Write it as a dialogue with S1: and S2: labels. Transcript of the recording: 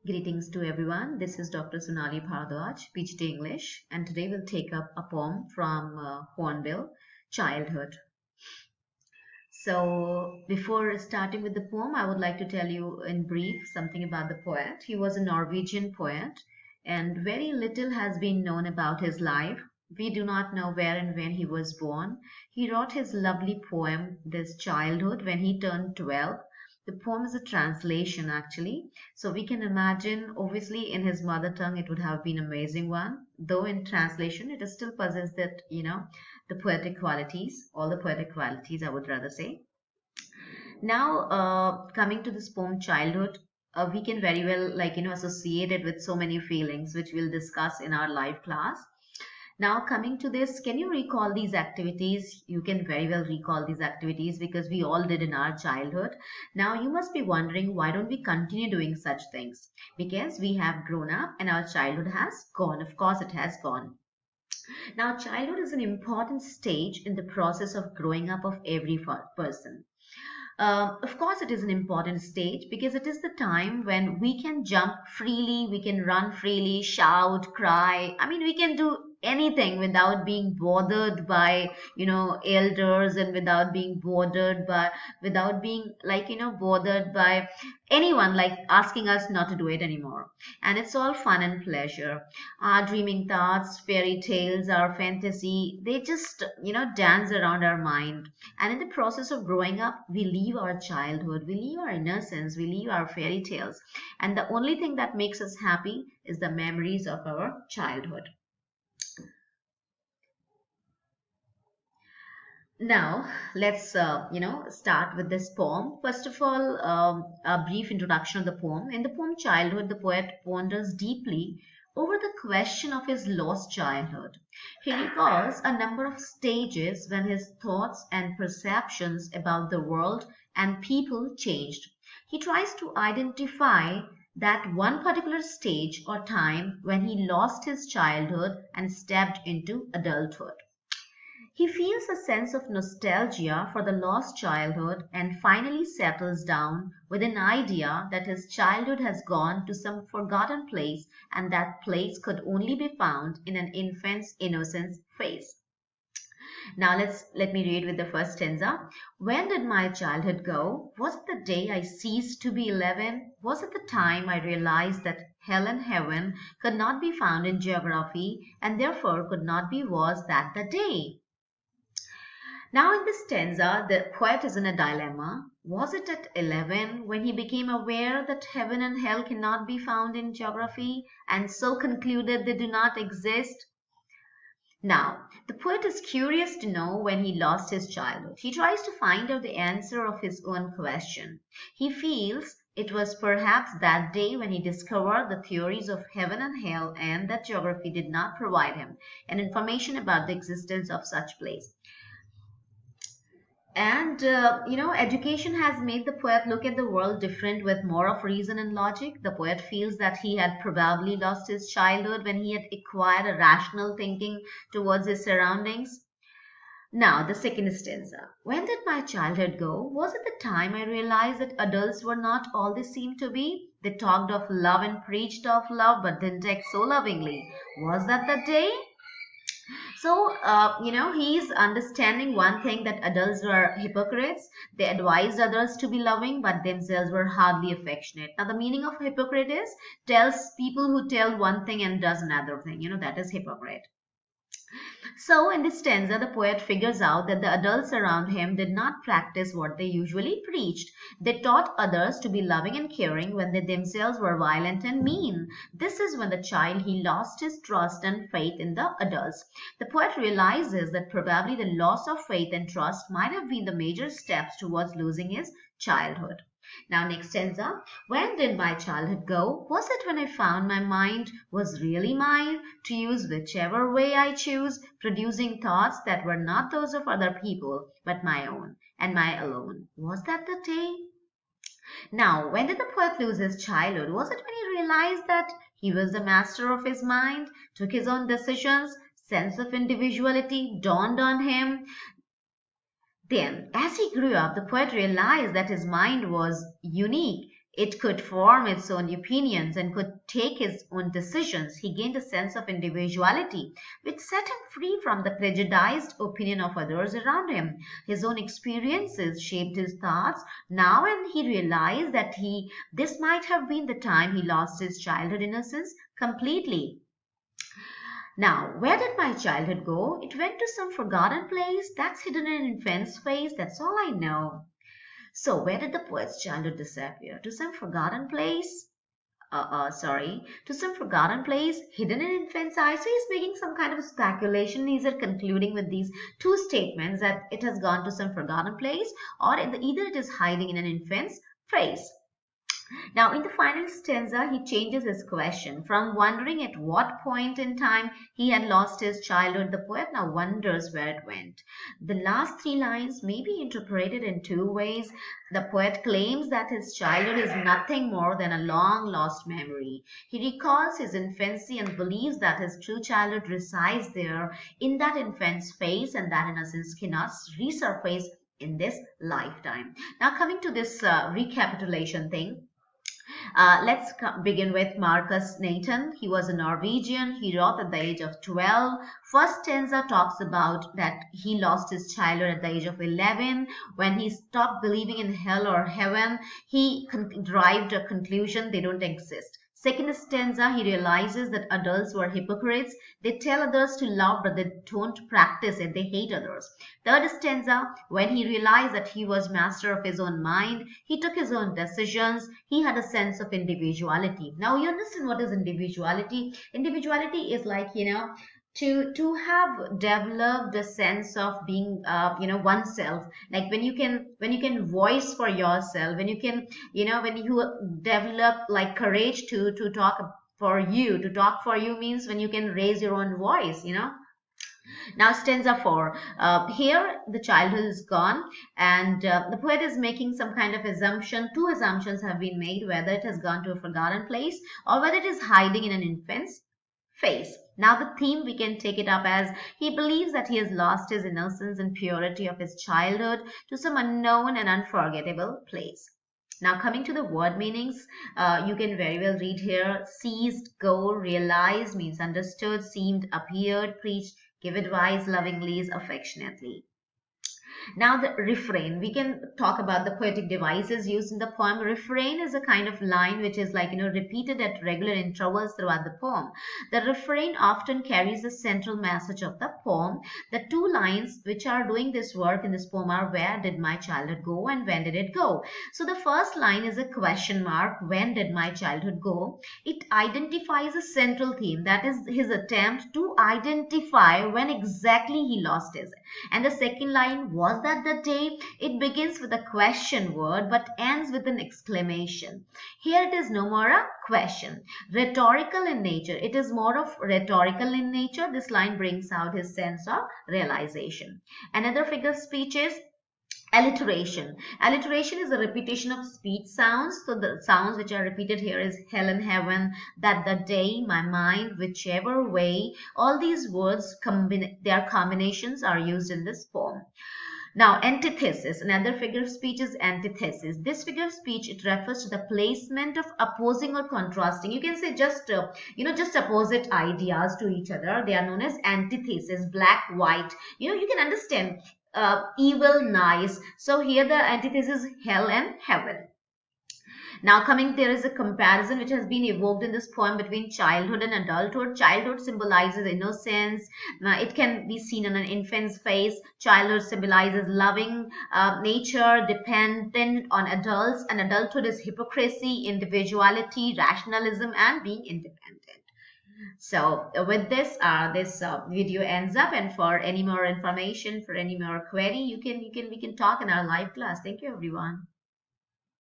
S1: Greetings to everyone. This is Dr. Sonali Bhardwaj, PhD English, and today we'll take up a poem from Hornbill, Childhood. So, before starting with the poem, I would like to tell you in brief something about the poet. He was a Norwegian poet, and very little has been known about his life. We do not know where and when he was born. He wrote his lovely poem, This Childhood, when he turned 12. The poem is a translation actually. So we can imagine, obviously, in his mother tongue, it would have been an amazing one. Though in translation, it is still possessed that, the poetic qualities, all the poetic qualities, I would rather say. Now, coming to this poem, Childhood, we can very well, associate it with so many feelings, which we'll discuss in our live class. Now, coming to this, can you recall these activities? You can very well recall these activities because we all did in our childhood. Now, you must be wondering why don't we continue doing such things? Because we have grown up and our childhood has gone. Of course, it has gone. Now, childhood is an important stage in the process of growing up of every person. Of course, it is an important stage because it is the time when we can jump freely, we can run freely, shout, cry. I mean, we can do anything without being bothered by, elders and without being bothered by anyone like asking us not to do it anymore. And it's all fun and pleasure. Our dreaming thoughts, fairy tales, our fantasy, they just, dance around our mind. And in the process of growing up, we leave our childhood, we leave our innocence, we leave our fairy tales. And the only thing that makes us happy is the memories of our childhood. Now, let's, start with this poem. First of all, a brief introduction of the poem. In the poem Childhood, the poet ponders deeply over the question of his lost childhood. He recalls a number of stages when his thoughts and perceptions about the world and people changed. He tries to identify that one particular stage or time when he lost his childhood and stepped into adulthood. He feels a sense of nostalgia for the lost childhood and finally settles down with an idea that his childhood has gone to some forgotten place and that place could only be found in an infant's innocence phase. Now let me read with the first stanza. When did my childhood go? Was it the day I ceased to be 11? Was it the time I realized that hell and heaven could not be found in geography and therefore could not be was that the day? Now, in this stanza, the poet is in a dilemma. Was it at 11 when he became aware that heaven and hell cannot be found in geography and so concluded they do not exist? Now, the poet is curious to know when he lost his childhood. He tries to find out the answer of his own question. He feels it was perhaps that day when he discovered the theories of heaven and hell and that geography did not provide him an information about the existence of such place. And education has made the poet look at the world different with more of reason and logic. The poet feels that he had probably lost his childhood when he had acquired a rational thinking towards his surroundings. Now, the second stanza. When did my childhood go? Was it the time I realized that adults were not all they seemed to be? They talked of love and preached of love but didn't act so lovingly. Was that the day? So, he's understanding one thing that adults were hypocrites. They advised others to be loving, but themselves were hardly affectionate. Now, the meaning of hypocrite is tells people who tell one thing and does another thing. That is hypocrite. So, in this stanza, the poet figures out that the adults around him did not practice what they usually preached. They taught others to be loving and caring when they themselves were violent and mean. This is when the child he lost his trust and faith in the adults. The poet realizes that probably the loss of faith and trust might have been the major steps towards losing his childhood. Now, next stanza. When did my childhood go? Was it when I found my mind was really mine to use whichever way I choose, producing thoughts that were not those of other people, but my own and my alone? Was that the day? Now, when did the poet lose his childhood? Was it when he realized that he was the master of his mind, took his own decisions, sense of individuality dawned on him? Then, as he grew up, the poet realized that his mind was unique. It could form its own opinions and could take his own decisions. He gained a sense of individuality, which set him free from the prejudiced opinion of others around him. His own experiences shaped his thoughts. Now, when he realized that this might have been the time he lost his childhood innocence completely. Now, where did my childhood go? It went to some forgotten place that's hidden in an infant's face. That's all I know. So, where did the poet's childhood disappear? To some forgotten place? To some forgotten place hidden in infant's eyes. So, he's making some kind of speculation. He's concluding with these two statements that it has gone to some forgotten place, or either it is hiding in an infant's face. Now, in the final stanza, he changes his question from wondering at what point in time he had lost his childhood. The poet now wonders where it went. The last three lines may be interpreted in two ways. The poet claims that his childhood is nothing more than a long lost memory. He recalls his infancy and believes that his true childhood resides there in that infant's face, and that innocence cannot resurface in this lifetime. Now, coming to this recapitulation thing. Let's begin with Marcus Nathan. He was a Norwegian. He wrote at the age of 12. First stanza talks about that he lost his childhood at the age of 11. When he stopped believing in hell or heaven, he derived a conclusion they don't exist. Second stanza, he realizes that adults were hypocrites. They tell others to love, but they don't practice it. They hate others. Third stanza, when he realized that he was master of his own mind, he took his own decisions. He had a sense of individuality. Now, you understand what is individuality? Individuality is like, to have developed a sense of being oneself, like when you can voice for yourself, when you can when you develop like courage to talk for you. To talk for you means when you can raise your own voice. Now, stanza 4. Here, the childhood is gone, and the poet is making some kind of assumption. Two assumptions have been made: whether it has gone to a forgotten place or whether it is hiding in an infant's face. Now, the theme, we can take it up as he believes that he has lost his innocence and purity of his childhood to some unknown and unforgettable place. Now, coming to the word meanings, you can very well read here: seized, go, realized means understood, seemed, appeared, preached, give advice, lovingly is affectionately. Now, the refrain, we can talk about the poetic devices used in the poem. Refrain is a kind of line which is like, repeated at regular intervals throughout the poem. The refrain often carries the central message of the poem. The two lines which are doing this work in this poem are: where did my childhood go and when did it go? So the first line is a question mark: when did my childhood go? It identifies a central theme, that is his attempt to identify when exactly he lost his. And the second line, was that the day? It begins with a question word but ends with an exclamation. Here it is no more a question. Rhetorical in nature. It is more of rhetorical in nature. This line brings out his sense of realization. Another figure of speech is alliteration. Alliteration is a repetition of speech sounds. So the sounds which are repeated here is hell and heaven, that the day, my mind, whichever way. All these words, their combinations are used in this poem. Now, antithesis, another figure of speech is antithesis. This figure of speech, it refers to the placement of opposing or contrasting. You can say just opposite ideas to each other. They are known as antithesis, black, white. You can understand evil, nice. So here the antithesis is hell and heaven. Now, there is a comparison which has been evoked in this poem between childhood and adulthood. Childhood symbolizes innocence. It can be seen on an infant's face. Childhood symbolizes loving nature, dependent on adults, and adulthood is hypocrisy, individuality, rationalism, and being independent. So with this, this video ends up. And for any more information, for any more query, we can talk in our live class. Thank you, everyone.